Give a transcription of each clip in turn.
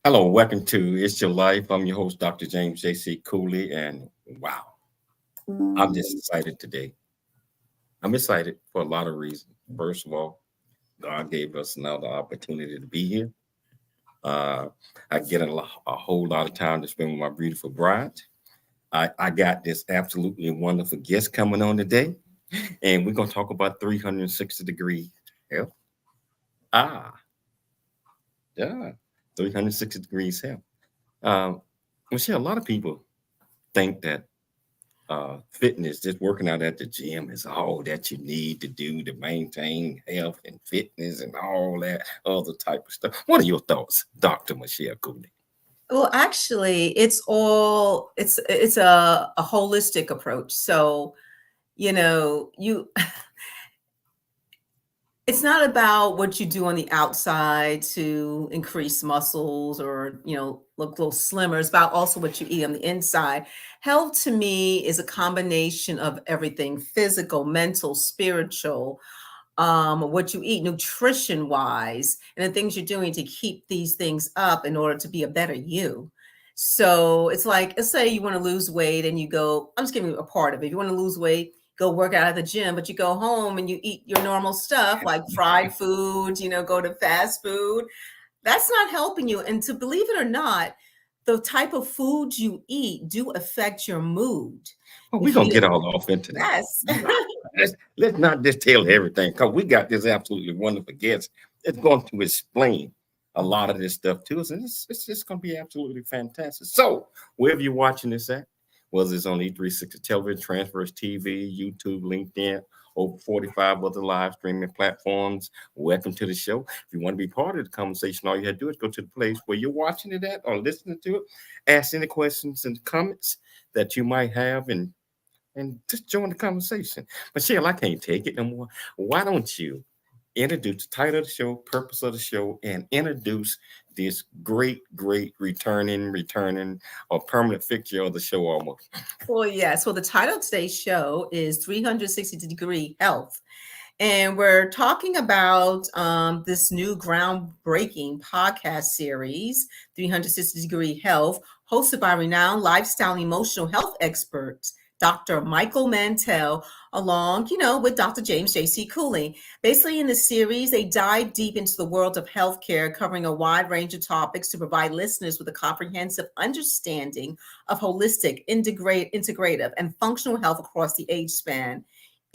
Hello, welcome to It's Your Life. I'm your host, Dr. James J.C. Cooley, and wow, I'm just excited today. I'm excited for a lot of reasons. First of all, God gave us another opportunity to be here. Uh, I get a whole lot of time to spend with my beautiful bride. I got this absolutely wonderful guest coming on today, and we're going to talk about 360 degree health. Ah, yeah, 360 degrees health. Um, Michelle, a lot of people think that fitness, just working out at the gym is all that you need to do to maintain health and fitness and all that other type of stuff. What are your thoughts, Dr. Michelle Cooley? Well, actually, it's a holistic approach. So, you it's not about what you do on the outside to increase muscles or, look a little slimmer. It's about also what you eat on the inside. Health to me is a combination of everything: physical, mental, spiritual, what you eat nutrition wise, and the things you're doing to keep these things up in order to be a better you. So it's like, let's say you want to lose weight and you go, I'm just giving you a part of it. If you want to lose weight, go work out at the gym, but you go home and you eat your normal stuff like fried food, go to fast food. That's not helping you. And to believe it or not, the type of foods you eat do affect your mood. Well, we're If going to you, get all off into that. yes. Let's not just tell everything because we got this absolutely wonderful guest that's going to explain a lot of this stuff to us. And it's just going to be absolutely fantastic. So, wherever you're watching this at, whether it's on E360 television, Transverse TV, YouTube, LinkedIn, over 45 other live streaming platforms. Welcome to the show. If you want to be part of the conversation, all you have to do is go to the place where you're watching it at or listening to it. Ask any questions and comments that you might have and just join the conversation. Michelle, I can't take it no more. Why don't you introduce the title of the show, purpose of the show, and introduce this great returning or permanent fixture of the show almost. Well, yes. Well, the title of today's show is 360-degree health. And we're talking about this new groundbreaking podcast series, 360-degree health, hosted by renowned lifestyle and emotional health experts, Dr. Michael Mantell, along, with Dr. James J.C. Cooley. Basically, in the series, they dive deep into the world of healthcare, covering a wide range of topics to provide listeners with a comprehensive understanding of holistic, integrative, and functional health across the age span.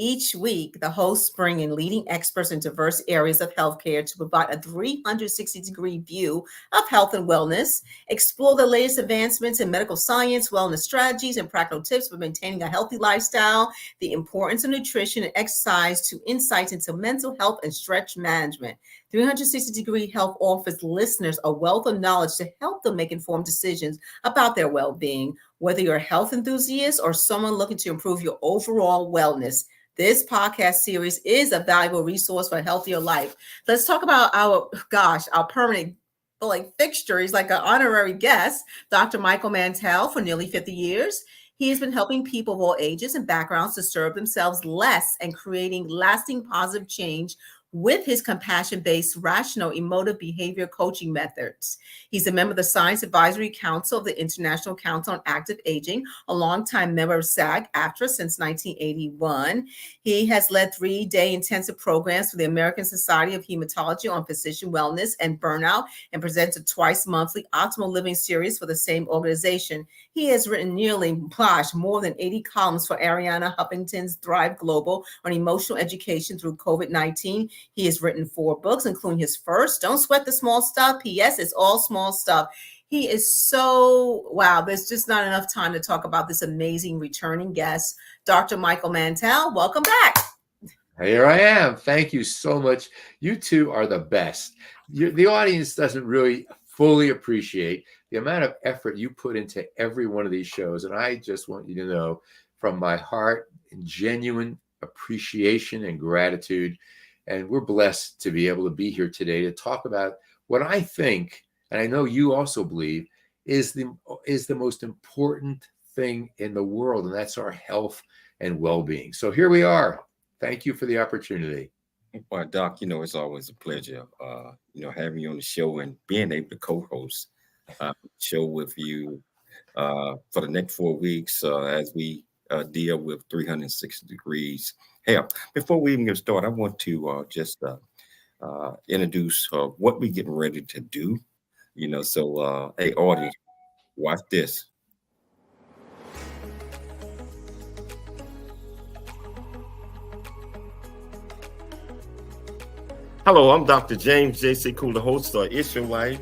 Each week, the hosts bring in leading experts in diverse areas of healthcare to provide a 360-degree view of health and wellness, explore the latest advancements in medical science, wellness strategies, and practical tips for maintaining a healthy lifestyle, the importance of nutrition and exercise, to insights into mental health and stretch management. 360-degree health offers listeners a wealth of knowledge to help them make informed decisions about their well-being. Whether you're a health enthusiast or someone looking to improve your overall wellness, this podcast series is a valuable resource for a healthier life. Let's talk about our permanent fixture. He's like an honorary guest, Dr. Michael Mantell, for nearly 50 years. He has been helping people of all ages and backgrounds to serve themselves less and creating lasting positive change with his compassion-based, rational, emotive behavior coaching methods. He's a member of the Science Advisory Council of the International Council on Active Aging, a longtime member of SAG-AFTRA since 1981. He has led 3-day intensive programs for the American Society of Hematology on physician wellness and burnout, and presents a twice monthly Optimal Living series for the same organization. He has written more than 80 columns for Ariana Huffington's Thrive Global on emotional education through COVID-19. He has written 4 books, including his first, Don't Sweat the Small Stuff. P.S. It's all small stuff. He is so, wow, there's just not enough time to talk about this amazing returning guest, Dr. Michael Mantell. Welcome back. Here I am. Thank you so much. You two are the best. The audience doesn't really fully appreciate the amount of effort you put into every one of these shows. And I just want you to know from my heart, genuine appreciation and gratitude. And we're blessed to be able to be here today to talk about what I think, and I know you also believe, is the most important thing in the world, and that's our health and well-being. So here we are. Thank you for the opportunity. Well, Doc, it's always a pleasure, having you on the show and being able to co-host show with you for the next 4 weeks as we deal with 360 degrees health. Before we even get started, I want to just introduce what we're getting ready to do. So hey, audience, watch this. Hello, I'm Dr. James J.C. Cooley, the host of It's Your Life,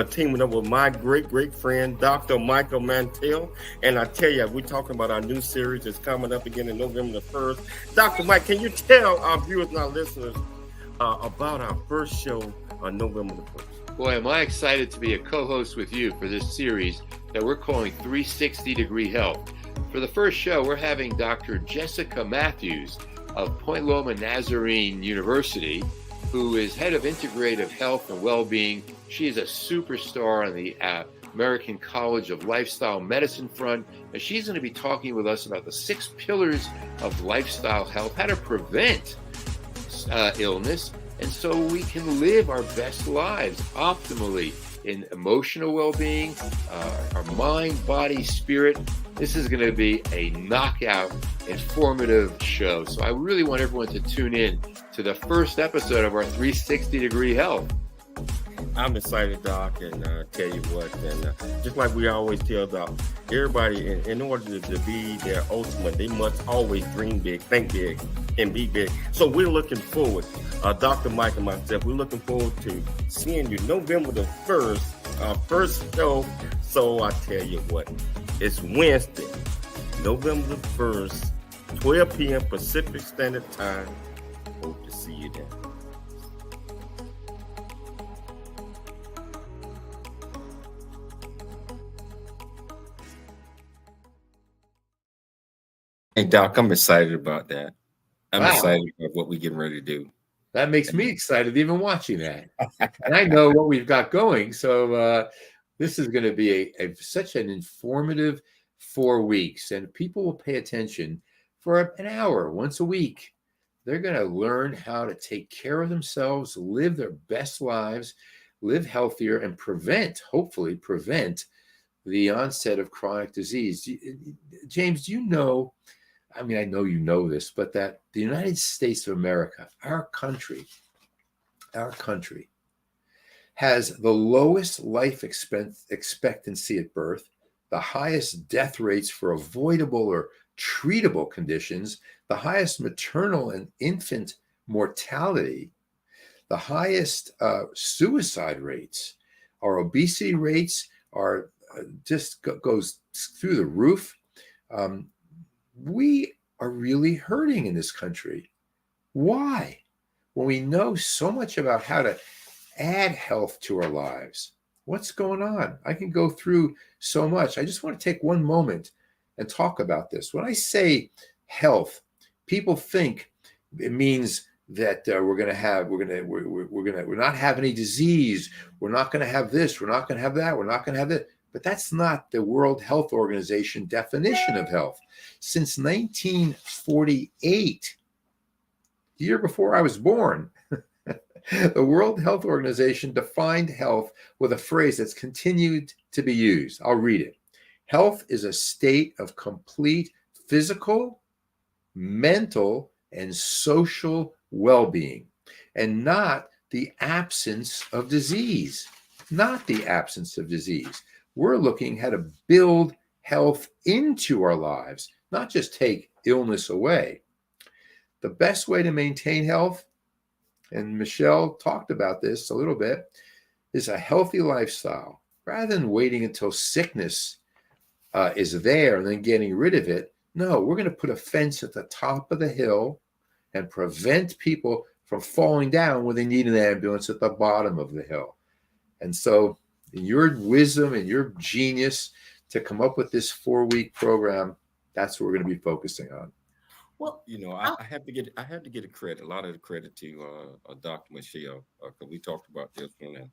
teaming up with my great friend, Dr. Michael Mantell. And I tell you, we're talking about our new series that's coming up again in November the 1st. Dr. Mike, can you tell our viewers and our listeners about our first show on November the 1st? Boy, am I excited to be a co-host with you for this series that we're calling 360 Degree Health. For the first show, we're having Dr. Jessica Matthews of Point Loma Nazarene University, who is head of integrative health and well-being. She is a superstar on the American College of Lifestyle Medicine front, and she's going to be talking with us about the 6 pillars of lifestyle health, how to prevent illness, and so we can live our best lives optimally in emotional well-being, our mind, body, spirit. This is going to be a knockout, informative show. So I really want everyone to tune in to the first episode of our 360 Degree Health. I'm excited, Doc, and tell you what, and just like we always tell Doc, everybody, in order to be their ultimate, they must always dream big, think big, and be big. So we're looking forward, Dr. Mike and myself, we're looking forward to seeing you November the 1st, our first show. So I tell you what, it's Wednesday, November the 1st, 12 p.m. Pacific Standard Time. Hope to see you there. Hey, Doc, I'm excited about that. I'm excited about what we're getting ready to do. That makes me excited even watching that. And I know what we've got going. So this is going to be such an informative 4 weeks. And people will pay attention for an hour once a week. They're going to learn how to take care of themselves, live their best lives, live healthier, and hopefully prevent the onset of chronic disease. James, do you know, I mean, I know you know this, but that the United States of America, our country, has the lowest life expectancy at birth, the highest death rates for avoidable or treatable conditions, the highest maternal and infant mortality, the highest suicide rates. Our obesity rates are just goes through the roof. We are really hurting in this country. Why? When we know so much about how to add health to our lives. What's going on? I can go through so much. I just want to take one moment and talk about this. When I say health, people think it means that we're not have any disease. We're not going to have this. We're not going to have that. We're not going to have that. But that's not the World Health Organization definition of health. Since 1948, the year before I was born, the World Health Organization defined health with a phrase that's continued to be used. I'll read it. Health is a state of complete physical, mental, and social well-being, and not the absence of disease. Not the absence of disease. We're looking how to build health into our lives, not just take illness away. The best way to maintain health, and Michelle talked about this a little bit, is a healthy lifestyle. Rather than waiting until sickness is there and then getting rid of it, no, we're going to put a fence at the top of the hill and prevent people from falling down when they need an ambulance at the bottom of the hill. And so in your wisdom and your genius to come up with this 4-week program, that's what we're going to be focusing on. Well, I have to get a lot of the credit to Dr. Michelle, because we talked about this one,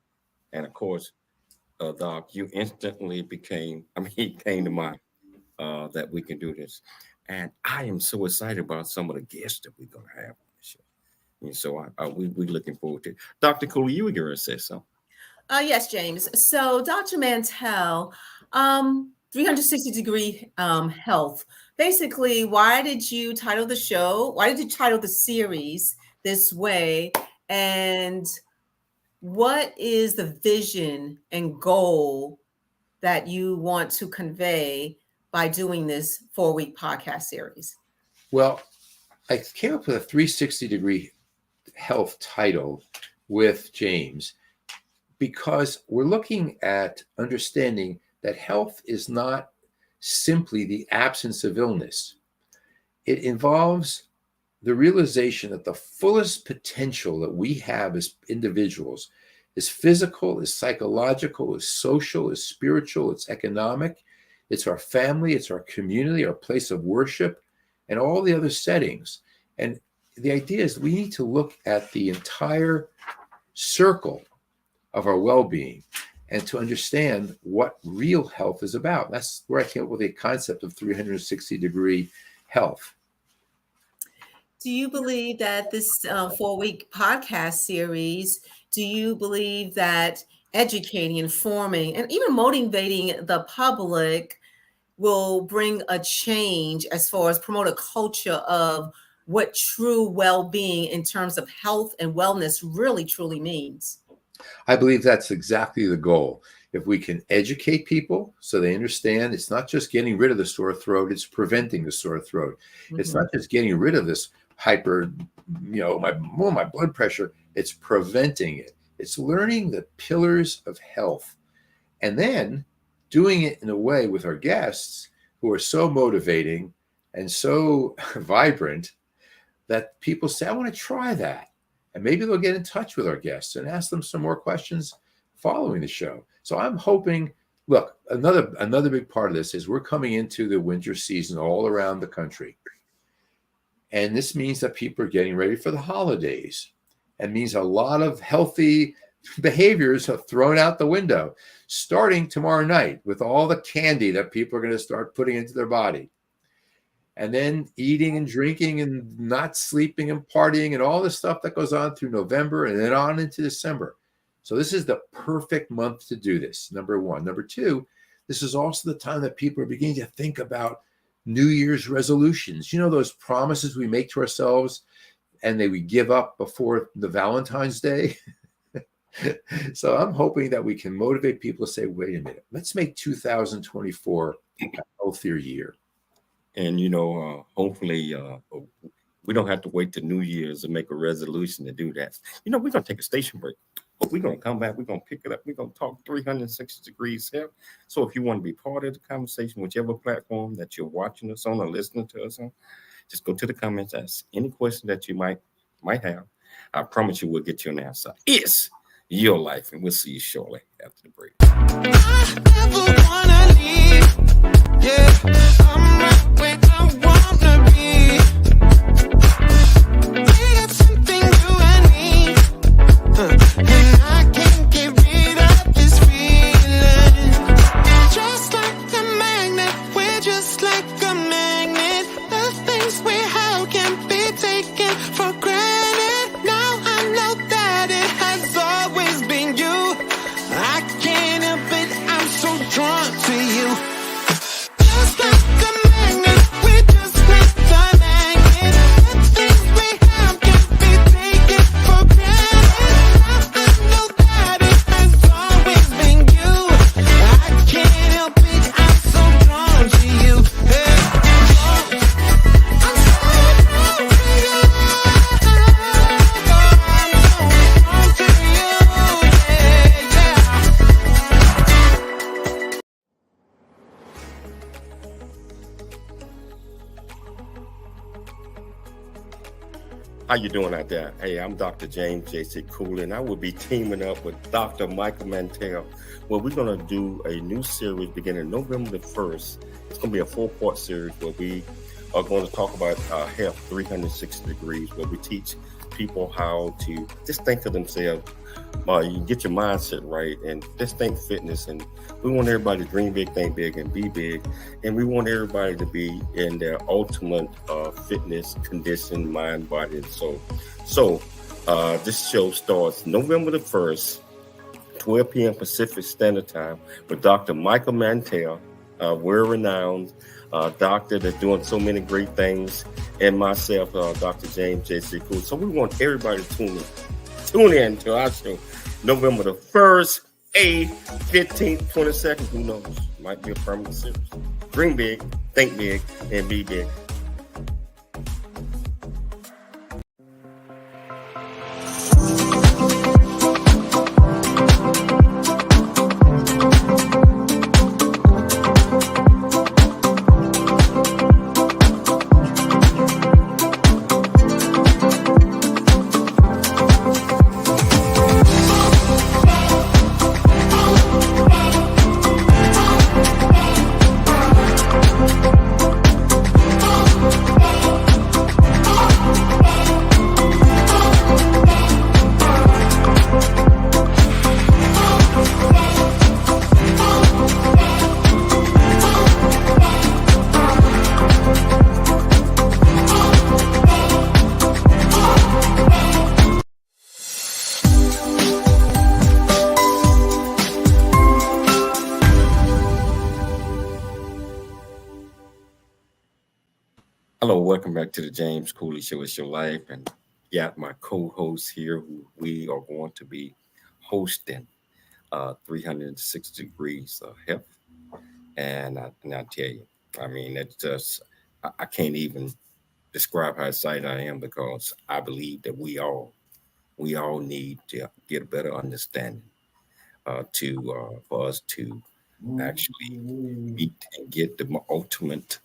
and of course, Doc, you instantly came to mind that we can do this, and I am so excited about some of the guests that we're going to have on the show. And so we're looking forward to it. Dr. Cooley, you were going to say something. Yes, James. So, Dr. Mantell, 360-degree health. Basically, why did you title the show? Why did you title the series this way? And what is the vision and goal that you want to convey by doing this 4-week podcast series? Well, I came up with a 360-degree health title with James because we're looking at understanding that health is not simply the absence of illness. It involves the realization that the fullest potential that we have as individuals is physical, is psychological, is social, is spiritual, it's economic, it's our family, it's our community, our place of worship, and all the other settings. And the idea is we need to look at the entire circle of our well-being and to understand what real health is about. That's where I came up with a concept of 360-degree health. Do you believe that this 4-week podcast series, do you believe that educating, informing, and even motivating the public will bring a change as far as promote a culture of what true well-being in terms of health and wellness really, truly means? I believe that's exactly the goal. If we can educate people so they understand it's not just getting rid of the sore throat, it's preventing the sore throat. Mm-hmm. It's not just getting rid of this hyper, my blood pressure, it's preventing it. It's learning the pillars of health and then doing it in a way with our guests who are so motivating and so vibrant that people say, I want to try that. And maybe they'll get in touch with our guests and ask them some more questions following the show. So I'm hoping, look, another big part of this is we're coming into the winter season all around the country. And this means that people are getting ready for the holidays. And means a lot of healthy behaviors are thrown out the window, starting tomorrow night with all the candy that people are going to start putting into their body. And then eating and drinking and not sleeping and partying and all the stuff that goes on through November and then on into December. So this is the perfect month to do this, number one. Number two, this is also the time that people are beginning to think about New Year's resolutions. You know, those promises we make to ourselves and we give up before the Valentine's Day. So I'm hoping that we can motivate people to say, wait a minute, let's make 2024 a healthier year. And, hopefully we don't have to wait to New Year's to make a resolution to do that. We're going to take a station break, but we're going to come back. We're going to pick it up. We're going to talk 360 degrees here. So if you want to be part of the conversation, whichever platform that you're watching us on or listening to us on, just go to the comments, ask any question that you might have. I promise you we'll get you an answer. It's your life, and we'll see you shortly after the break. I never wanna leave. Yeah, I'm right where I wanna be. We got something you and me, and I can't get rid of this feeling. Just like a magnet, we're just like a magnet. The things we have can be taken for granted. Now I know that it has always been you. I can't help it, I'm so drawn to you. Just like a magnet, we're just like a magnet. The things we have can be taken for granted. Now I know that it has always been you. I can't help it, I'm so drawn to you. Hey, I'm so drawn to you. I'm so drawn to you. Yeah, yeah. How you doing out there? Hey, I'm Dr. James J.C. Cooley, and I will be teaming up with Dr. Michael Mantell, where we're going to do a new series beginning November the 1st. It's going to be a 4-part series where we are going to talk about health 360 degrees, where we teach people how to just think of themselves. You get your mindset right and just think fitness. And we want everybody to dream big, think big, and be big. And we want everybody to be in their ultimate fitness, condition, mind, body, and soul. So this show starts November the 1st, 12 p.m. Pacific Standard Time with Dr. Michael Mantell, a world-renowned doctor that's doing so many great things, and myself, Dr. James J.C. Cooley. So we want everybody to tune in. Tune in to our show November the 1st, 8th, 15th, 22nd. Who knows? Might be a permanent series. Dream big, think big, and be big. Hello, welcome back to the James Cooley Show. It's your life, and got my co-host here who we are going to be hosting 360 degrees of health. And I tell you, I mean, it's just I can't even describe how excited I am, because I believe that we all need to get a better understanding for us to actually meet and get the ultimate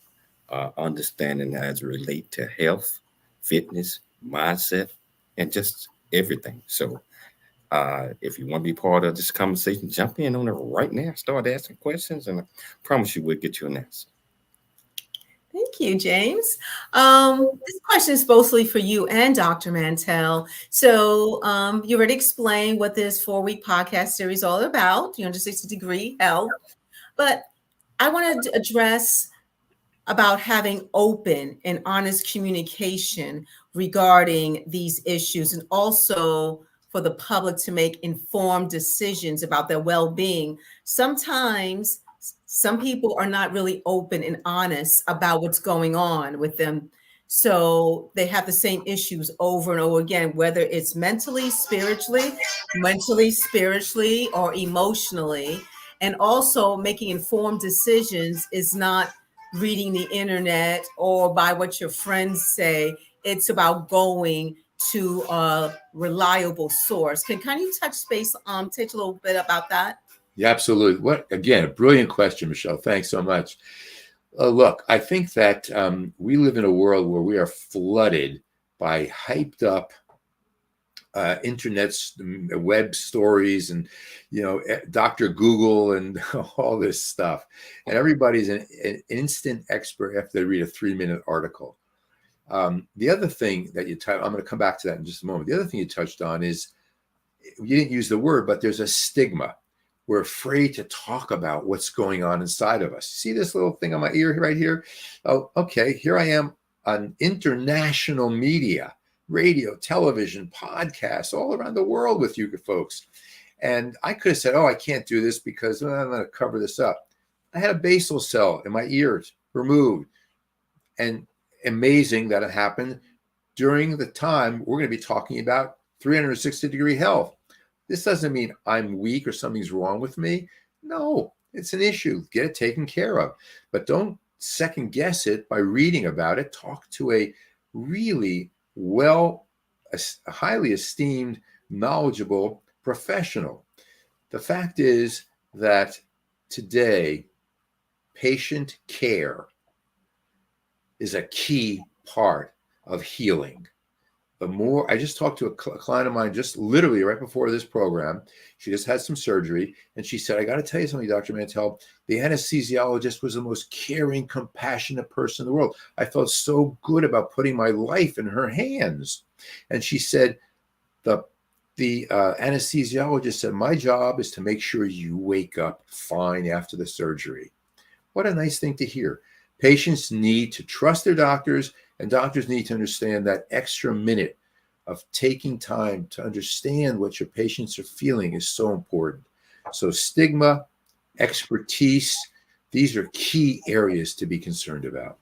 understanding as it relate to health, fitness, mindset, and just everything. So if you want to be part of this conversation, jump in on it right now. Start asking questions, and I promise you we'll get you an answer. Thank you, James. This question is mostly for you and Dr. Mantell. So you already explained what this 4-week podcast series is all about, 360-degree health. But I want to address about having open and honest communication regarding these issues, and also for the public to make informed decisions about their well-being. Sometimes some people are not really open and honest about what's going on with them. So they have the same issues over and over again, whether it's mentally, spiritually, or emotionally. And also making informed decisions is not reading the internet or by what your friends say. It's about going to a reliable source. Can you touch base, teach a little bit about that? Yeah, absolutely. What, again, a brilliant question, Michelle. Thanks so much. Look, I think that we live in a world where we are flooded by hyped up internet's web stories and, Dr. Google and all this stuff. And everybody's an instant expert after they read a 3-minute article. The other thing that I'm going to come back to that in just a moment. The other thing you touched on is, you didn't use the word, but there's a stigma. We're afraid to talk about what's going on inside of us. See this little thing on my ear right here? Oh, okay. Here I am on international media, radio, television, podcasts, all around the world with you folks. And I could have said, I can't do this because I'm going to cover this up. I had a basal cell in my ears removed. And amazing that it happened during the time we're going to be talking about 360-degree health. This doesn't mean I'm weak or something's wrong with me. No, it's an issue. Get it taken care of. But don't second guess it by reading about it. Talk to a really highly esteemed, knowledgeable professional. The fact is that today, patient care is a key part of healing. The more, I just talked to a client of mine just literally right before this program. She just had some surgery, and she said, I got to tell you something, Dr. Mantell. The anesthesiologist was the most caring, compassionate person in the world. I felt so good about putting my life in her hands. And she said, the anesthesiologist said, my job is to make sure you wake up fine after the surgery. What a nice thing to hear. Patients need to trust their doctors, and doctors need to understand that extra minute of taking time to understand what your patients are feeling is so important. So stigma, expertise, these are key areas to be concerned about.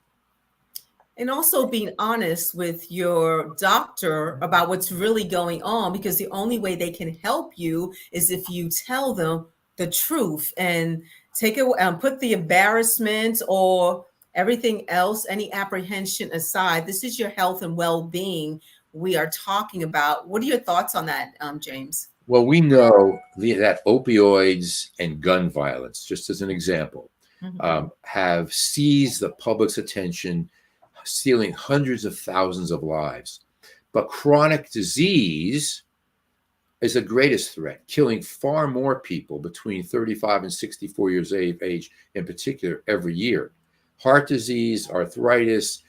And also being honest with your doctor about what's really going on, because the only way they can help you is if you tell them the truth and take it, put the embarrassment or everything else, any apprehension aside. This is your health and well-being we are talking about. What are your thoughts on that, James? Well, we know that opioids and gun violence, just as an example, have seized the public's attention, stealing hundreds of thousands of lives. But chronic disease is the greatest threat, killing far more people between 35 and 64 years of age in particular every year. Heart disease, arthritis,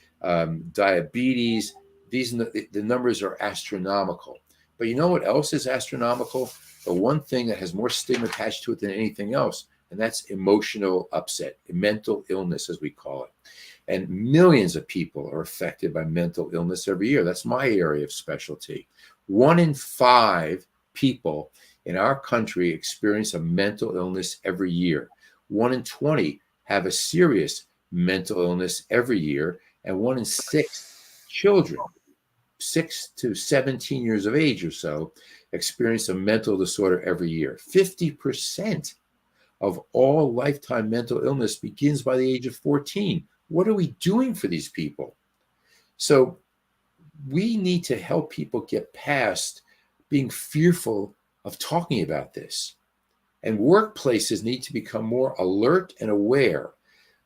diabetes, the numbers are astronomical. But you know what else is astronomical? The one thing that has more stigma attached to it than anything else, and that's emotional upset, mental illness, as we call it. And millions of people are affected by mental illness every year. That's my area of specialty. 1 in 5 people in our country experience a mental illness every year. 1 in 20 have a serious mental illness every year, and 1 in 6 children, 6 to 17 years of age or so, experience a mental disorder every year. 50% of all lifetime mental illness begins by the age of 14. What are we doing for these people? So we need to help people get past being fearful of talking about this. And workplaces need to become more alert and aware.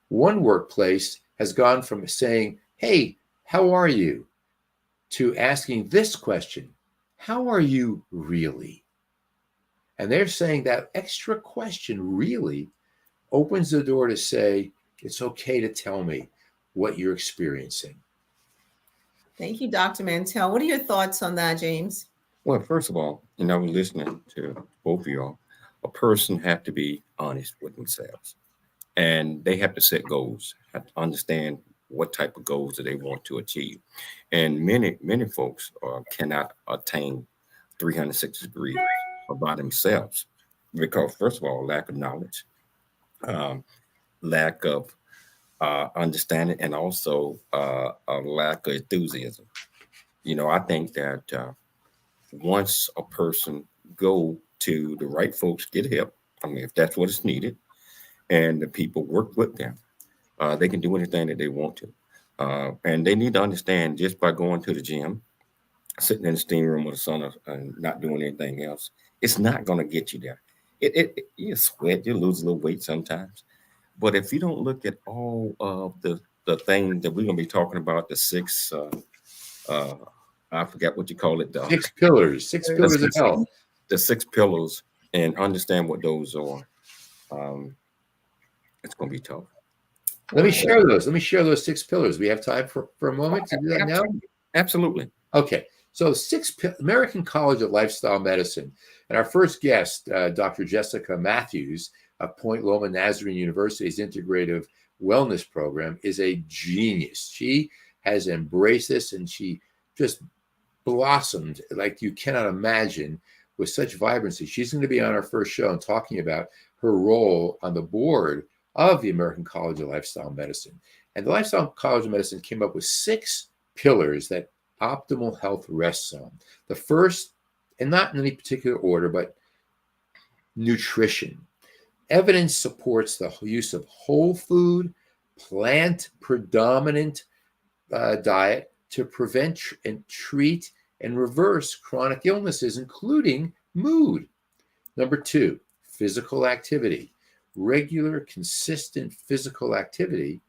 One workplace has gone from saying, "Hey, how are you?" to asking this question, "How are you really?" And they're saying that extra question really opens the door to say, it's okay to tell me what you're experiencing. Thank you, Dr. Mantell. What are your thoughts on that, James? Well, first of all, listening to both of y'all, a person have to be honest with themselves, and they have to set goals, have to understand what type of goals that they want to achieve. And many folks cannot attain 360 degrees by themselves because, first of all, lack of knowledge, lack of understanding, and also a lack of enthusiasm. I think that once a person go to the right folks, get help, if that's what is needed, and the people work with them, they can do anything that they want to. And they need to understand, just by going to the gym, sitting in the steam room with a sauna and not doing anything else, it's not going to get you there. You sweat, you lose a little weight sometimes. But if you don't look at all of the things that we're going to be talking about, the 6, I forgot what you call it. 6 pillars, 6 pillars of health. The 6 pillars, and understand what those are. It's going to be tough. Let me share those. Let me share those 6 pillars. We have time for a moment to do that now? Absolutely. Okay. So American College of Lifestyle Medicine. And our first guest, Dr. Jessica Matthews of Point Loma Nazarene University's Integrative Wellness Program, is a genius. She has embraced this, and she just blossomed like you cannot imagine, with such vibrancy. She's going to be on our first show and talking about her role on the board of the American College of Lifestyle Medicine. And the Lifestyle College of Medicine came up with 6 pillars that optimal health rests on. The first, and not in any particular order, but nutrition. Evidence supports the use of whole food, plant predominant diet to prevent and treat and reverse chronic illnesses, including mood. Number 2, physical activity. Regular, consistent physical activity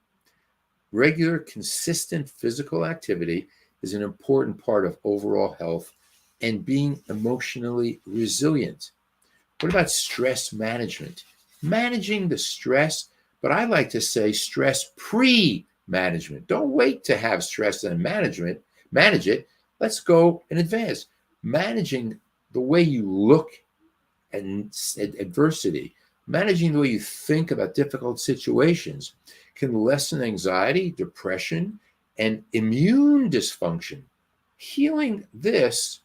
is an important part of overall health and being emotionally resilient. What about stress management? Managing the stress, but I like to say stress pre-management. Don't wait to have stress and manage it. Let's go in advance. Managing the way you look at adversity, managing the way you think about difficult situations can lessen anxiety, depression, and immune dysfunction. Healing this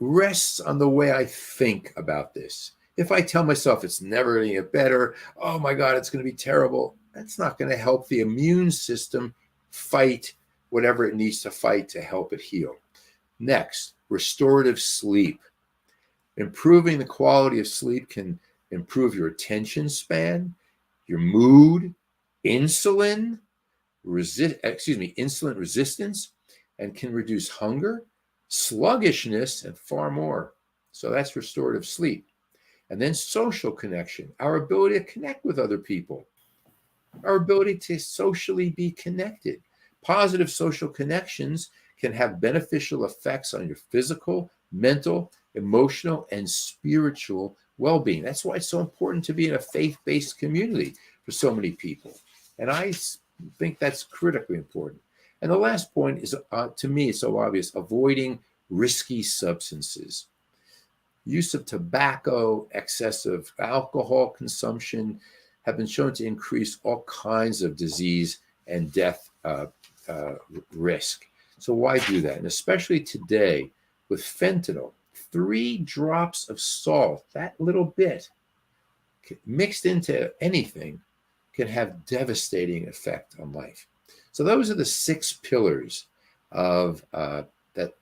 rests on the way I think about this. If I tell myself it's never going to get better, oh my God, it's going to be terrible, that's not going to help the immune system fight whatever it needs to fight to help it heal. Next, restorative sleep. Improving the quality of sleep can improve your attention span, your mood, insulin resistance, and can reduce hunger, sluggishness, and far more. So that's restorative sleep. And then social connection, our ability to connect with other people, our ability to socially be connected. Positive social connections can have beneficial effects on your physical, mental, emotional, and spiritual well-being. That's why it's so important to be in a faith-based community for so many people. And I think that's critically important. And the last point is, to me, it's so obvious, avoiding risky substances. Use of tobacco, excessive alcohol consumption have been shown to increase all kinds of disease and death risk. So why do that? And especially today with fentanyl, 3 drops of salt, that little bit mixed into anything, can have devastating effect on life. So those are the 6 pillars of that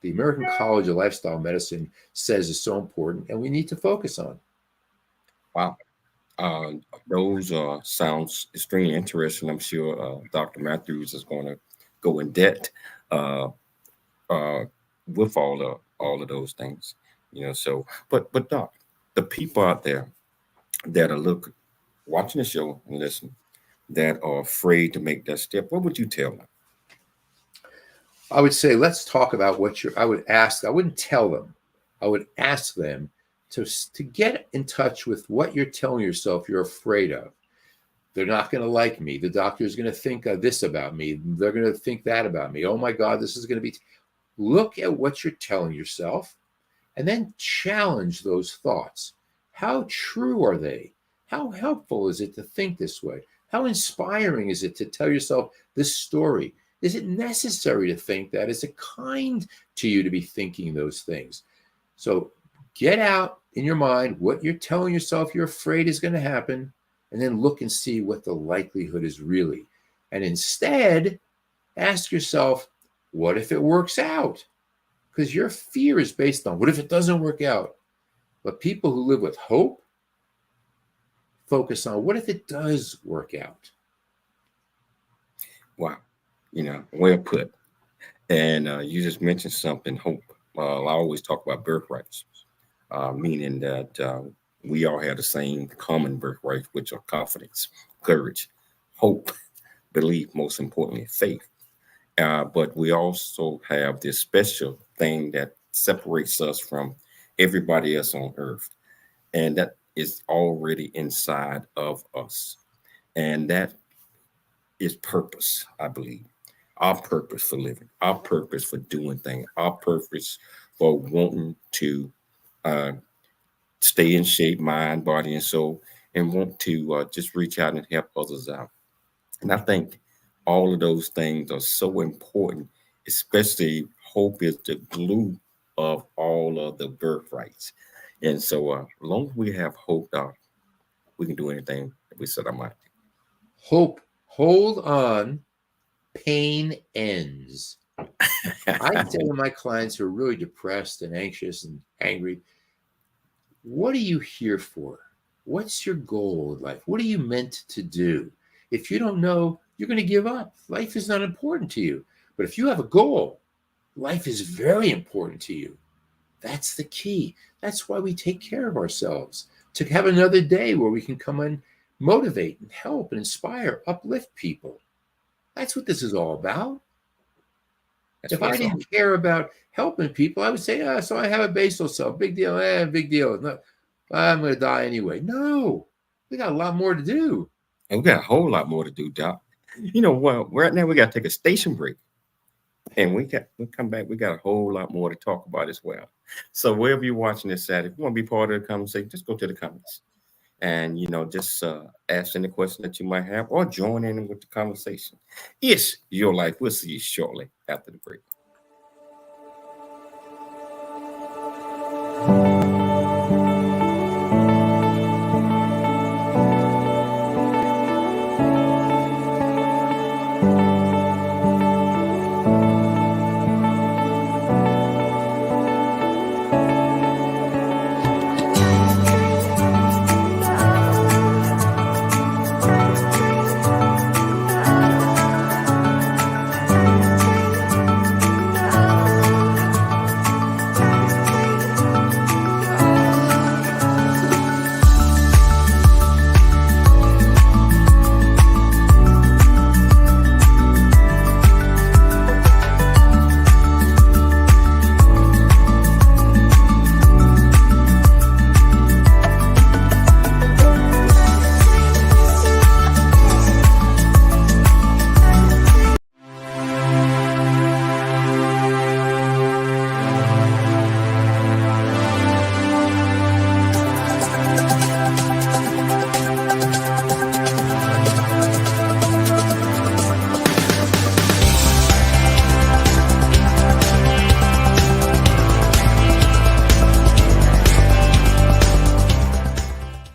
the American College of Lifestyle Medicine says is so important, and we need to focus on. Wow. Those sounds extremely interesting. I'm sure Dr. Matthews is going to go in depth with all of those things. So but Doc, the people out there that are watching the show and listen, that are afraid to make that step, what would you tell them? I would say, let's talk about I wouldn't tell them. I would ask them to get in touch with what you're telling yourself you're afraid of. They're not going to like me. The doctor is going to think this about me. They're going to think that about me. Oh my God, this is going to be. Look at what you're telling yourself and then challenge those thoughts. How true are they? How helpful is it to think this way? How inspiring is it to tell yourself this story? Is it necessary to think that? Is it kind to you to be thinking those things? So get out in your mind what you're telling yourself you're afraid is going to happen, and then look and see what the likelihood is really. And instead, ask yourself, what if it works out? Because your fear is based on what if it doesn't work out? But people who live with hope focus on what if it does work out? Wow. Well put. And you just mentioned something, hope. I always talk about birthrights, meaning that we all have the same common birthrights, which are confidence, courage, hope, belief, most importantly, faith. But we also have this special thing that separates us from everybody else on earth. And that is already inside of us. And that is purpose, I believe. Our purpose for living, our purpose for doing things, our purpose for wanting to stay in shape, mind, body, and soul, and want to just reach out and help others out. And I think all of those things are so important, especially hope is the glue of all of the birthrights. And so as long as we have hope, we can do anything that we set our mind to. Hope, hold on, pain ends. I tell my clients who are really depressed and anxious and angry, what are you here for? What's your goal in life? What are you meant to do? If you don't know, you're going to give up. Life is not important to you. But if you have a goal, life is very important to you. That's the key. That's why we take care of ourselves, to have another day where we can come and motivate and help and inspire, uplift people. That's what this is all about. If I didn't care about helping people, I would say, so I have a basal cell. Big deal. Big deal. No, I'm going to die anyway. No, we got a lot more to do. And we got a whole lot more to do, Doc. Well, right now we got to take a station break. And we come back, we got a whole lot more to talk about as well. So wherever you're watching this at, if you want to be part of the conversation, just go to the comments and just ask any question that you might have or join in with the conversation. It's your life. We'll see you shortly after the break.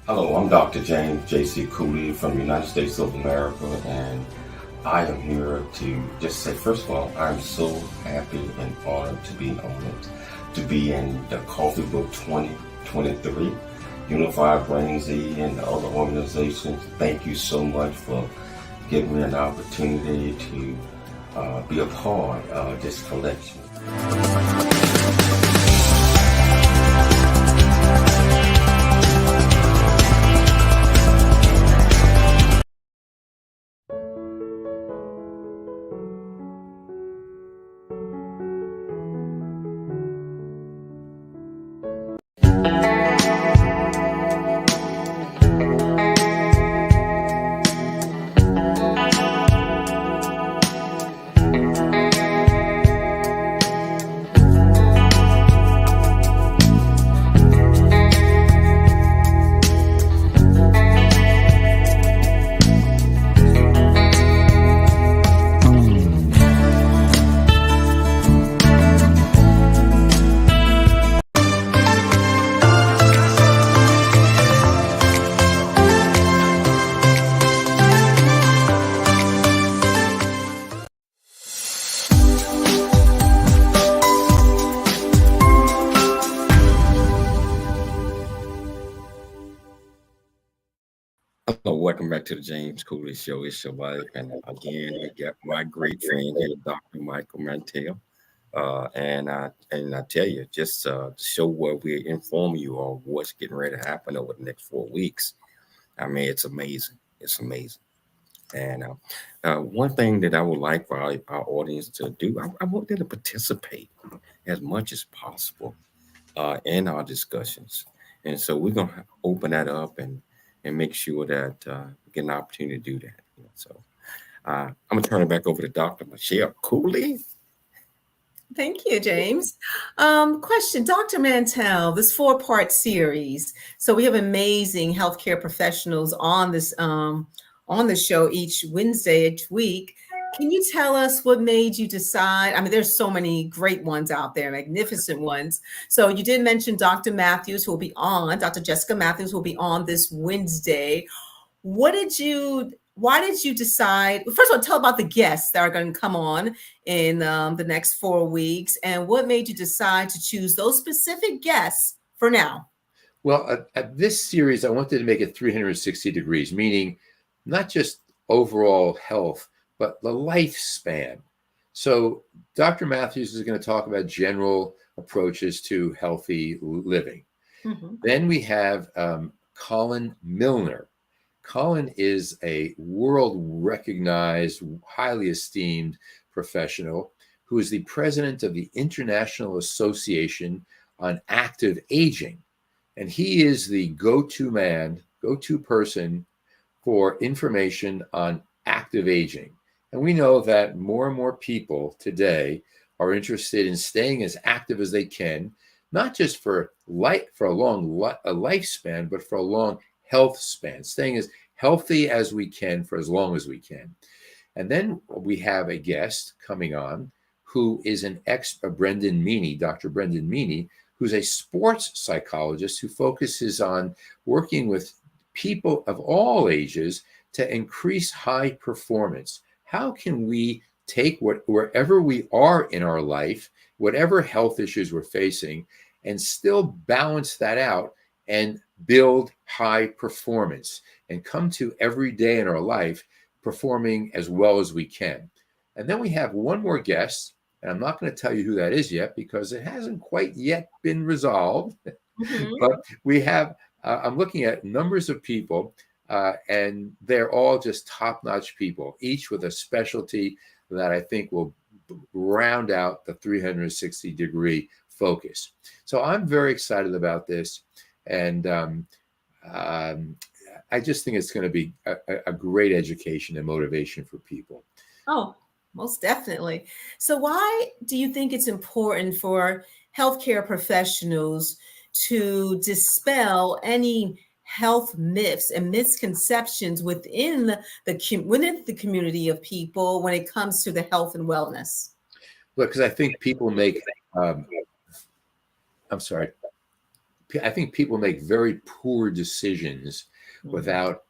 Hello, I'm Dr. James J.C. Cooley from the United States of America, and I am here to just say, first of all, I'm so happy and honored to be honored to be in the Coffee Book 2023, Unified Brain Z and the other organizations. Thank you so much for giving me an opportunity to be a part of this collection. Hello, welcome back to the James Cooley Show. It's your life, and again, I got my great friend here, Dr. Michael Mantell. And I tell you, just to show what we're informing you on what's getting ready to happen over the next 4 weeks. I mean, it's amazing. It's amazing. And one thing that I would like for our audience to do, I want them to participate as much as possible in our discussions. And so we're going to open that up and make sure that we get an opportunity to do that. So I'm going to turn it back over to Dr. Michelle Cooley. Thank you, James. Question, Dr. Mantell, this 4-part series. So we have amazing healthcare professionals on this show each Wednesday, each week. Can you tell us what made you decide? I mean, there's so many great ones out there, magnificent ones. So you did mention Dr. Matthews will be on, Dr. Jessica Matthews will be on this Wednesday. Why did you decide? First of all, tell about the guests that are going to come on in the next 4 weeks, and what made you decide to choose those specific guests for now? Well, at this series, I wanted to make it 360 degrees, meaning not just overall health, but the lifespan. So Dr. Matthews is going to talk about general approaches to healthy living. Mm-hmm. Then we have Colin Milner. Colin is a world-recognized, highly esteemed professional who is the president of the International Association on Active Aging. And he is the go-to person for information on active aging. And we know that more and more people today are interested in staying as active as they can, not just for a long lifespan, but for a long, health span, staying as healthy as we can for as long as we can. And then we have a guest coming on who is Brendan Meany, Dr. Brendan Meany, who's a sports psychologist who focuses on working with people of all ages to increase high performance. How can we take wherever we are in our life, whatever health issues we're facing, and still balance that out and build high performance and come to every day in our life performing as well as we can? And then we have one more guest, and I'm not going to tell you who that is yet because it hasn't quite yet been resolved. Mhm. But we have, I'm looking at numbers of people, and they're all just top-notch people, each with a specialty that I think will round out the 360-degree focus. So I'm very excited about this, and I just think it's going to be a great education and motivation for people. Oh, most definitely. So why do you think it's important for healthcare professionals to dispel any health myths and misconceptions within the community of people when it comes to the health and wellness? Look, because I think people make, I'm sorry, I think people make very poor decisions without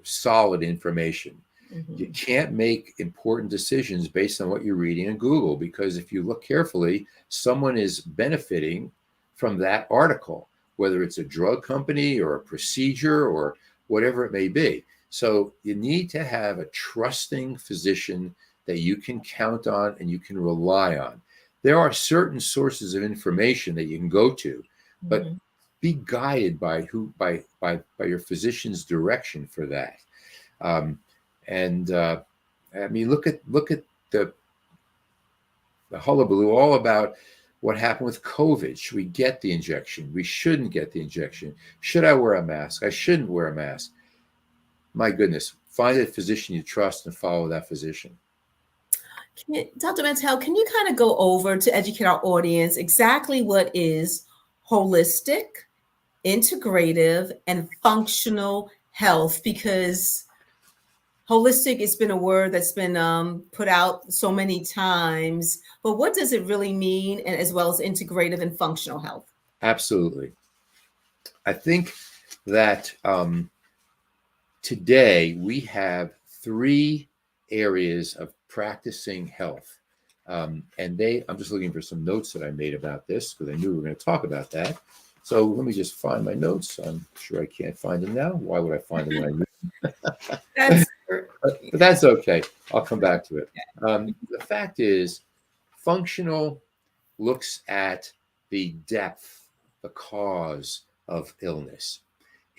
solid information. Mhm. You can't make important decisions based on what you're reading in Google, because if you look carefully, someone is benefiting from that article, whether it's a drug company or a procedure or whatever it may be. So you need to have a trusting physician that you can count on and you can rely on. There are certain sources of information that you can go to, but Mhm. be guided by your physician's direction for that. I mean, look at the hullabaloo all about what happened with COVID. Should we get the injection? We shouldn't get the injection. Should I wear a mask? I shouldn't wear a mask. My goodness, find a physician you trust and follow that physician. Dr. Mantell, can you kind of go over to educate our audience exactly what is holistic, integrative, and functional health? Because holistic has been a word that's been put out so many times, but what does it really mean, and as well as integrative and functional health? Absolutely. I think that today we have 3 areas of practicing health. I'm just looking for some notes that I made about this because I knew we were going to talk about that. So let me just find my notes. I'm sure I can't find them now. Why would I find them when I knew? That's But that's okay. I'll come back to it. The fact is, functional looks at the depth, the cause of illness.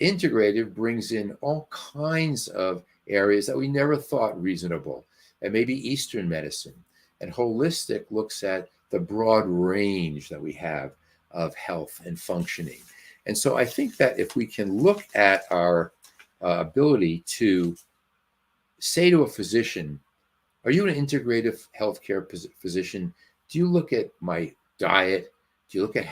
Integrative brings in all kinds of areas that we never thought reasonable, and maybe Eastern medicine. And holistic looks at the broad range that we have of health and functioning. And so I think that if we can look at our ability to say to a physician, are you an integrative healthcare physician? Do you look at my diet? Do you look at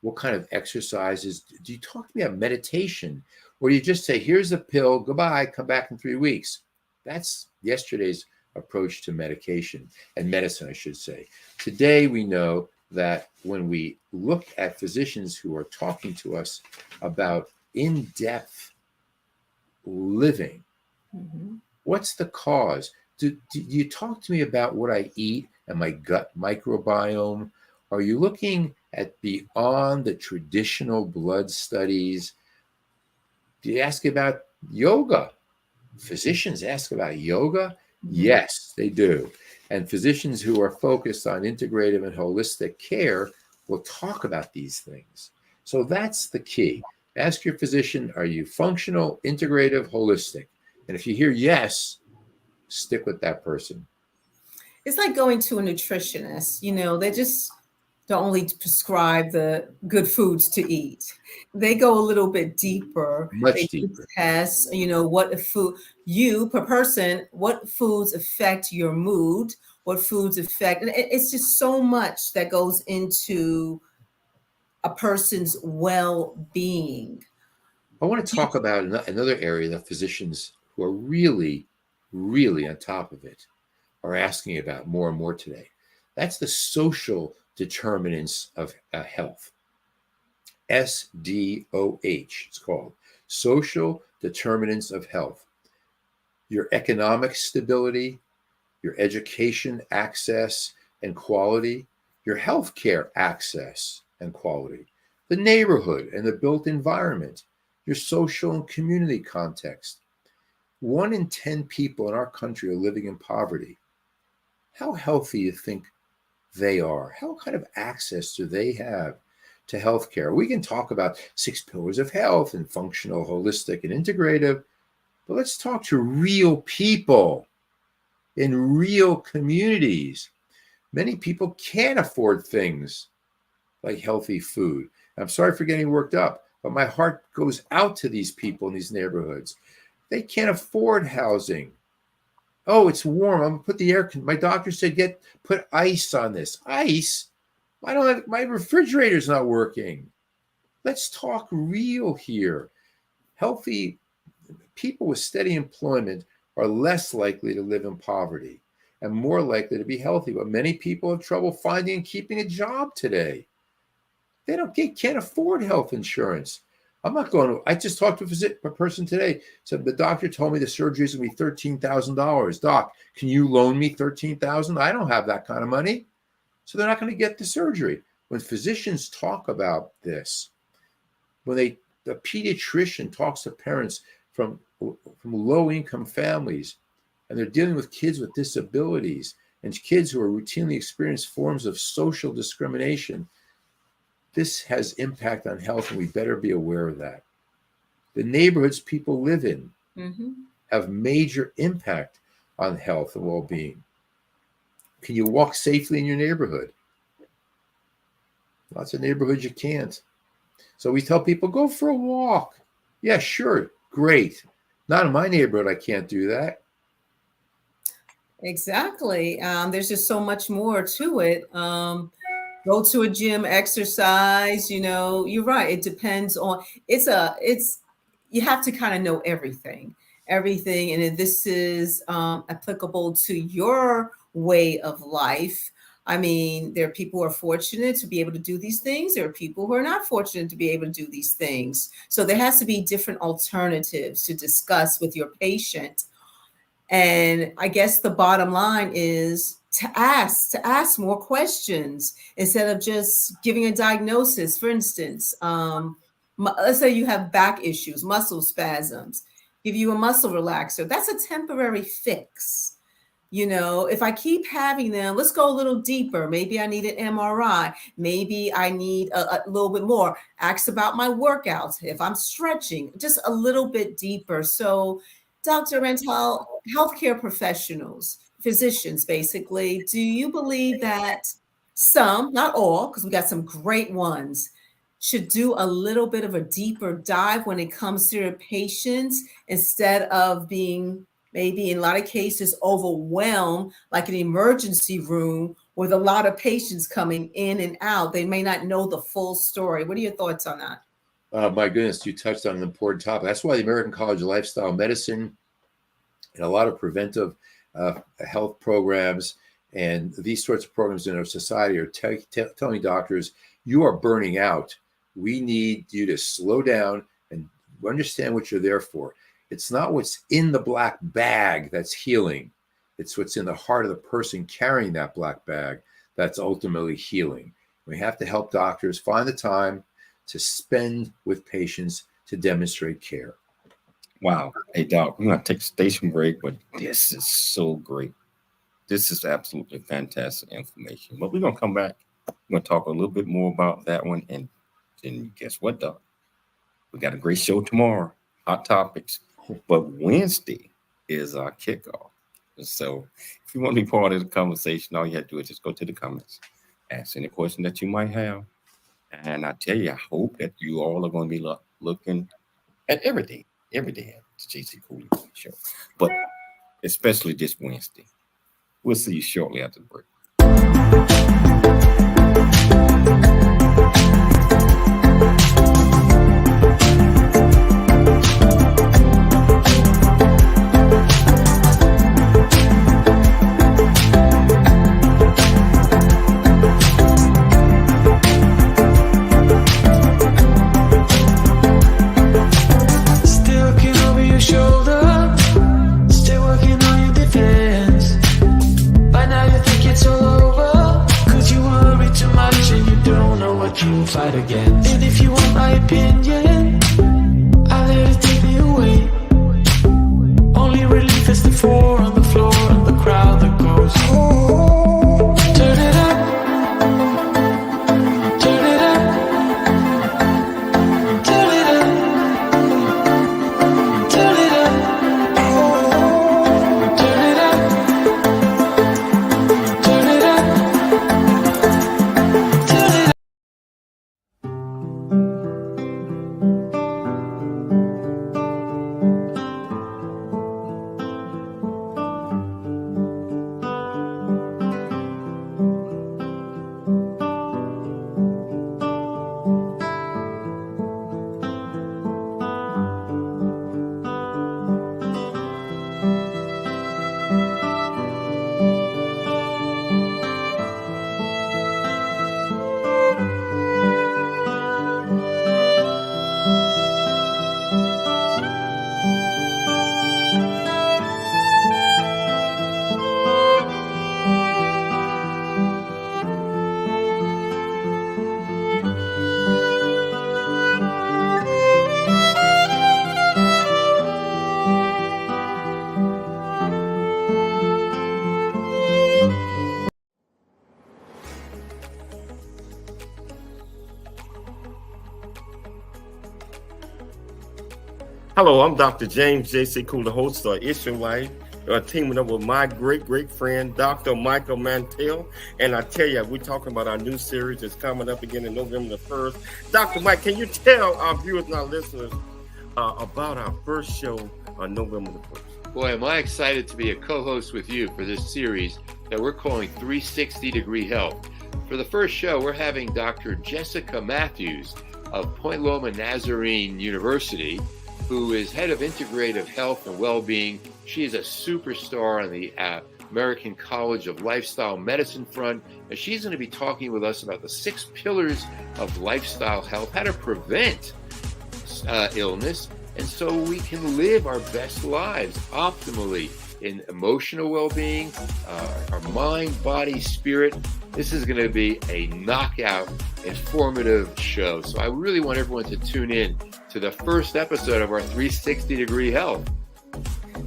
what kind of exercises? Do you talk to me about meditation? Or do you just say, here's a pill, goodbye, come back in 3 weeks? That's yesterday's approach to medication and medicine, I should say. Today, we know that when we look at physicians who are talking to us about in-depth living, what's the cause? Do you talk to me about what I eat and my gut microbiome? Are you looking at beyond the traditional blood studies? Do you ask about yoga? Physicians ask about yoga? Yes, they do. And physicians who are focused on integrative and holistic care will talk about these things. So that's the key. Ask your physician, are you functional, integrative, holistic? And if you hear yes, stick with that person. It's like going to a nutritionist. They just don't only prescribe the good foods to eat. They go a little bit deeper. Much They deeper. test, what food you per person, what foods affect your mood, what foods affect, and it's just so much that goes into a person's well-being. I want to talk about another area that physicians who are really, really on top of it are asking about more and more today. That's the social determinants of health. SDOH, it's called. Social determinants of health. Your economic stability, your education access and quality, your healthcare access and quality, the neighborhood and the built environment, your social and community context. 1 in 10 people in our country are living in poverty. How healthy do you think they are? How kind of access do they have to healthcare? We can talk about 6 pillars of health and functional, holistic, and integrative, but let's talk to real people in real communities. Many people can't afford things like healthy food. I'm sorry for getting worked up, but my heart goes out to these people in these neighborhoods. They can't afford housing. Oh, it's warm. I'm gonna put the air. My doctor said put ice on this. Ice? I don't have, my refrigerator's not working. Let's talk real here. Healthy people with steady employment are less likely to live in poverty and more likely to be healthy. But many people have trouble finding and keeping a job today. They can't afford health insurance. I just talked to a person today. Said the doctor told me the surgery is going to be $13,000. Doc, can you loan me $13,000? I don't have that kind of money. So they're not going to get the surgery. When physicians talk about this, when the pediatrician talks to parents from low-income families, and they're dealing with kids with disabilities and kids who are routinely experiencing forms of social discrimination, this has impact on health, and we better be aware of that. The neighborhoods people live in have major impact on health and well-being. Can you walk safely in your neighborhood? Lots of neighborhoods you can't. So we tell people, go for a walk. Yeah, sure, great. Not in my neighborhood, I can't do that. Exactly. There's just so much more to it. Go to a gym, exercise, you're right. It depends on, you have to kind of know everything. And if this is applicable to your way of life. I mean, there are people who are fortunate to be able to do these things. There are people who are not fortunate to be able to do these things. So there has to be different alternatives to discuss with your patient. And I guess the bottom line is to ask more questions instead of just giving a diagnosis. For instance, let's say you have back issues, muscle spasms, give you a muscle relaxer. That's a temporary fix. If I keep having them, let's go a little deeper. Maybe I need an MRI. Maybe I need a little bit more. Ask about my workouts. If I'm stretching, just a little bit deeper. So, Dr. Mantell, healthcare professionals, physicians, basically, do you believe that some, not all, because we got some great ones, should do a little bit of a deeper dive when it comes to their patients instead of being maybe in a lot of cases overwhelmed, like an emergency room with a lot of patients coming in and out? They may not know the full story. What are your thoughts on that? My goodness, you touched on an important topic. That's why the American College of Lifestyle Medicine and a lot of preventive health programs and these sorts of programs in our society are telling doctors, you are burning out. We need you to slow down and understand what you're there for. It's not what's in the black bag that's healing. It's what's in the heart of the person carrying that black bag that's ultimately healing. We have to help doctors find the time to spend with patients to demonstrate care. Wow. Hey, Doc, we're going to take a station break, but this is so great. This is absolutely fantastic information. But we're going to come back. We're going to talk a little bit more about that one. And then guess what, Doc? We got a great show tomorrow. Hot topics. But Wednesday is our kickoff. So if you want to be part of the conversation, all you have to do is just go to the comments, ask any question that you might have. And I tell you, I hope that you all are going to be looking at every day at the JC Cooley Show. But especially this Wednesday. We'll see you shortly after the break. Hello, I'm Dr. James J.C. Cooley, host of It's Your Life, teaming up with my great friend, Dr. Michael Mantell. And I tell you, we're talking about our new series that's coming up again in November the 1st. Dr. Mike, can you tell our viewers and our listeners about our first show on November the 1st? Boy, am I excited to be a co-host with you for this series that we're calling 360-Degree Health. For the first show, we're having Dr. Jessica Matthews of Point Loma Nazarene University, who is head of integrative health and well-being. She is a superstar on the American College of Lifestyle Medicine front, and she's going to be talking with us about the 6 pillars of lifestyle health, how to prevent illness, and so we can live our best lives optimally in emotional well-being, our mind, body, spirit. This is going to be a knockout, informative show. So I really want everyone to tune in to the first episode of our 360-Degree Health.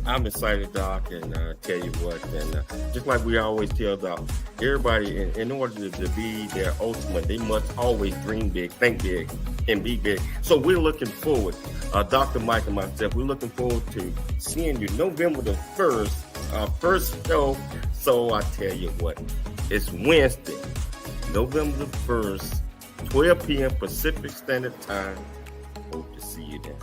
I'm excited, Doc, and tell you what, and just like we always tell Doc, everybody, in order to be their ultimate, they must always dream big, think big, and be big. So we're looking forward, Dr. Mike and myself, we're looking forward to seeing you November the 1st, our first show. So I tell you what, it's Wednesday, November the 1st, 12 p.m. Pacific Standard Time. Hope to see you there.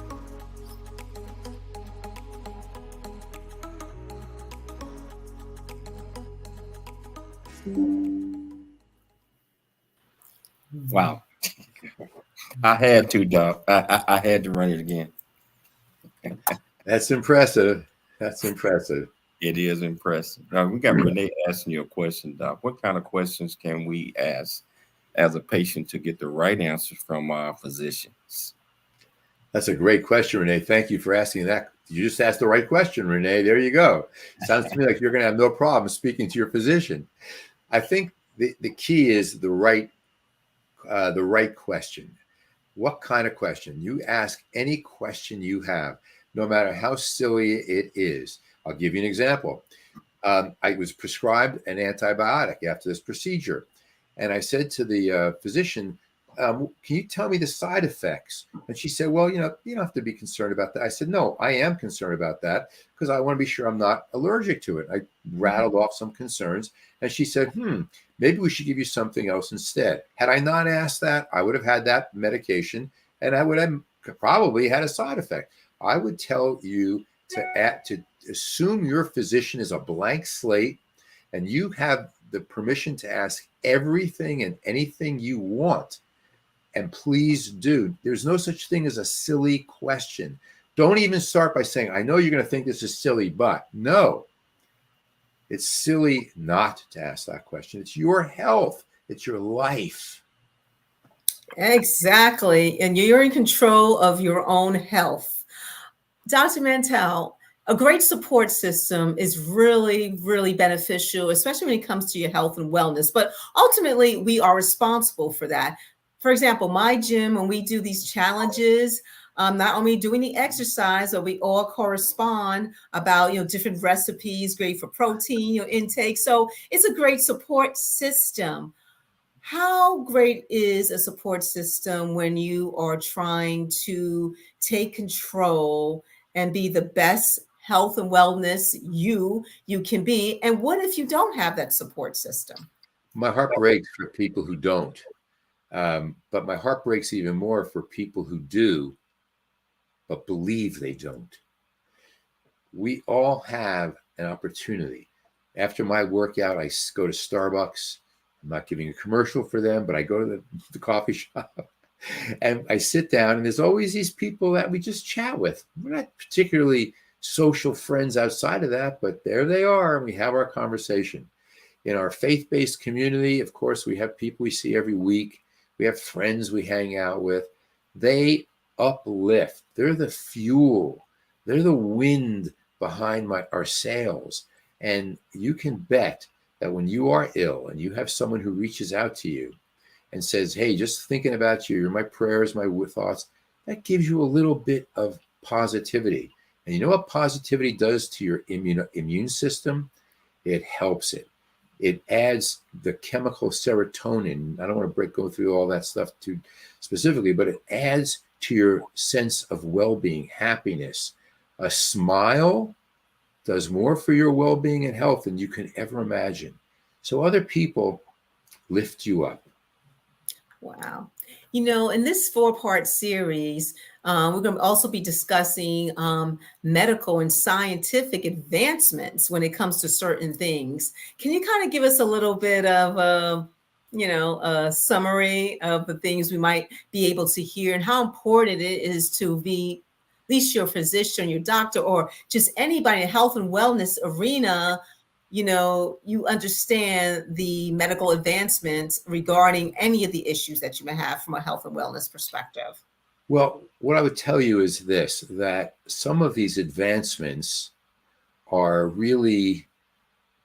Wow. I had to, Doc. I had to run it again. That's impressive. That's impressive. It is impressive. We got Renee asking you a question, Doc. What kind of questions can we ask as a patient to get the right answers from our physicians? That's a great question, Renee. Thank you for asking that. You just asked the right question, Renee. There you go. Sounds to me like you're going to have no problem speaking to your physician. I think the key is the right question. What kind of question? You ask any question you have, no matter how silly it is. I'll give you an example. I was prescribed an antibiotic after this procedure. And I said to the physician, can you tell me the side effects? And she said, well, you don't have to be concerned about that. I said, no, I am concerned about that because I want to be sure I'm not allergic to it. I rattled off some concerns. And she said, maybe we should give you something else instead. Had I not asked that, I would have had that medication and I would have probably had a side effect. I would tell you to assume your physician is a blank slate and you have the permission to ask everything and anything you want. And please do. There's no such thing as a silly question. Don't even start by saying, I know you're going to think this is silly, but no. It's silly not to ask that question. It's your health. It's your life. Exactly. And you're in control of your own health. Dr. Mantell, a great support system is really, really beneficial, especially when it comes to your health and wellness. But ultimately, we are responsible for that. For example, my gym, when we do these challenges, not only doing the exercise, but we all correspond about, different recipes, great for protein, intake. So it's a great support system. How great is a support system when you are trying to take control and be the best health and wellness you can be? And what if you don't have that support system? My heart breaks for people who don't. But my heart breaks even more for people who do, but believe they don't. We all have an opportunity. After my workout, I go to Starbucks. I'm not giving a commercial for them, but I go to the coffee shop and I sit down and there's always these people that we just chat with. We're not particularly social friends outside of that, but there they are. And we have our conversation. In our faith-based community, of course, we have people we see every week. We have friends we hang out with. They uplift. They're the fuel. They're the wind behind our sails. And you can bet that when you are ill and you have someone who reaches out to you and says, hey, just thinking about you, you're my prayers, my thoughts, that gives you a little bit of positivity. And you know what positivity does to your immune system? It helps it. It adds the chemical serotonin. I don't want to go through all that stuff too specifically, but it adds to your sense of well-being, happiness. A smile does more for your well-being and health than you can ever imagine. So other people lift you up. Wow. You know, in this 4-part series, we're going to also be discussing medical and scientific advancements when it comes to certain things. Can you kind of give us a little bit of a summary of the things we might be able to hear and how important it is to be at least your physician, your doctor, or just anybody in health and wellness arena, you understand the medical advancements regarding any of the issues that you may have from a health and wellness perspective? Well, what I would tell you is this, that some of these advancements are really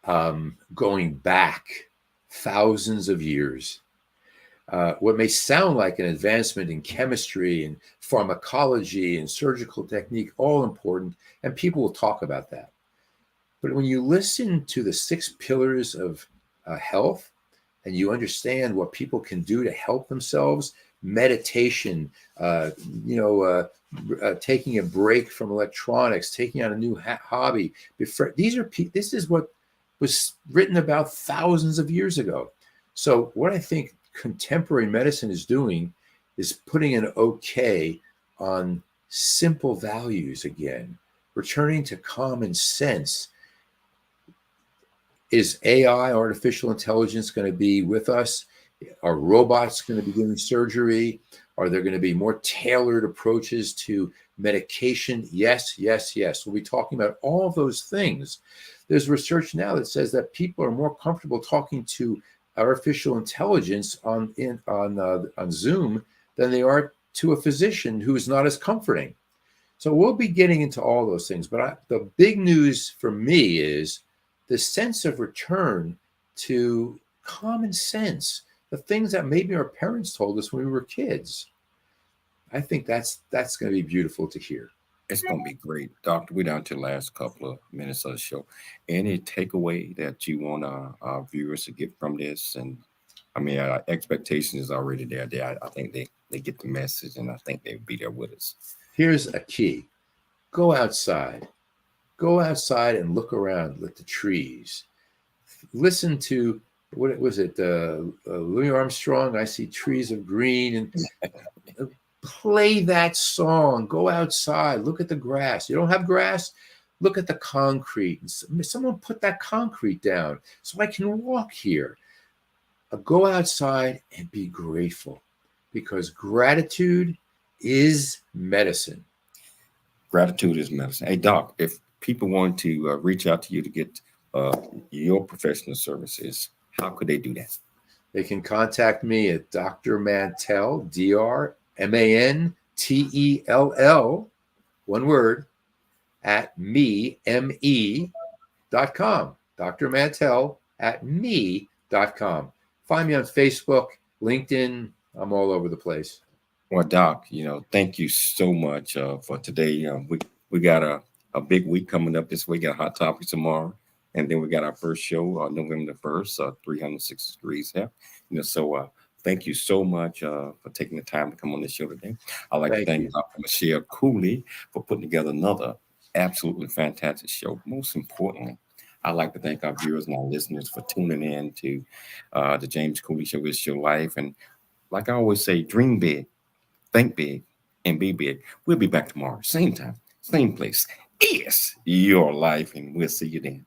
going back thousands of years. What may sound like an advancement in chemistry and pharmacology and surgical technique, all important, and people will talk about that. But when you listen to the 6 pillars of health and you understand what people can do to help themselves, meditation, taking a break from electronics, taking on a new hobby. This is what was written about thousands of years ago. So what I think contemporary medicine is doing is putting an okay on simple values again, returning to common sense. Is AI, artificial intelligence, going to be with us? Are robots going to be doing surgery? Are there going to be more tailored approaches to medication? Yes, yes, yes. We'll be talking about all of those things. There's research now that says that people are more comfortable talking to artificial intelligence on Zoom than they are to a physician who is not as comforting. So we'll be getting into all those things. But the big news for me is the sense of return to common sense, the things that maybe our parents told us when we were kids. I think that's going to be beautiful to hear. It's going to be great. Doctor, we're down to the last couple of minutes of the show. Any takeaway that you want our viewers to get from this? And I mean, our expectation is already there. I think they get the message, and I think they'll be there with us. Here's a key. Go outside. Go outside and look around at the trees. Listen to, what was it, Louis Armstrong, I See Trees of Green, and play that song. Go outside, look at the grass. You don't have grass? Look at the concrete. Someone put that concrete down so I can walk here. Go outside and be grateful, because gratitude is medicine. Gratitude is medicine. Hey, Doc, if people want to reach out to you to get your professional services, how could they do that? They can contact me at Dr. Mantell, DrMantell, one word, at me.com. Dr. Mantell at me.com. Find me on Facebook, LinkedIn. I'm all over the place. Well, Doc, thank you so much for today. We got a big week coming up this week. Got Hot Topics tomorrow. And then we got our first show November the 1st, 360 Degrees Health. So thank you so much for taking the time to come on the show today. I'd like to thank Dr. Michelle Cooley for putting together another absolutely fantastic show. Most importantly, I'd like to thank our viewers and our listeners for tuning in to the James Cooley Show. It's your life. And like I always say, dream big, think big, and be big. We'll be back tomorrow, same time, same place. It's your life, and we'll see you then.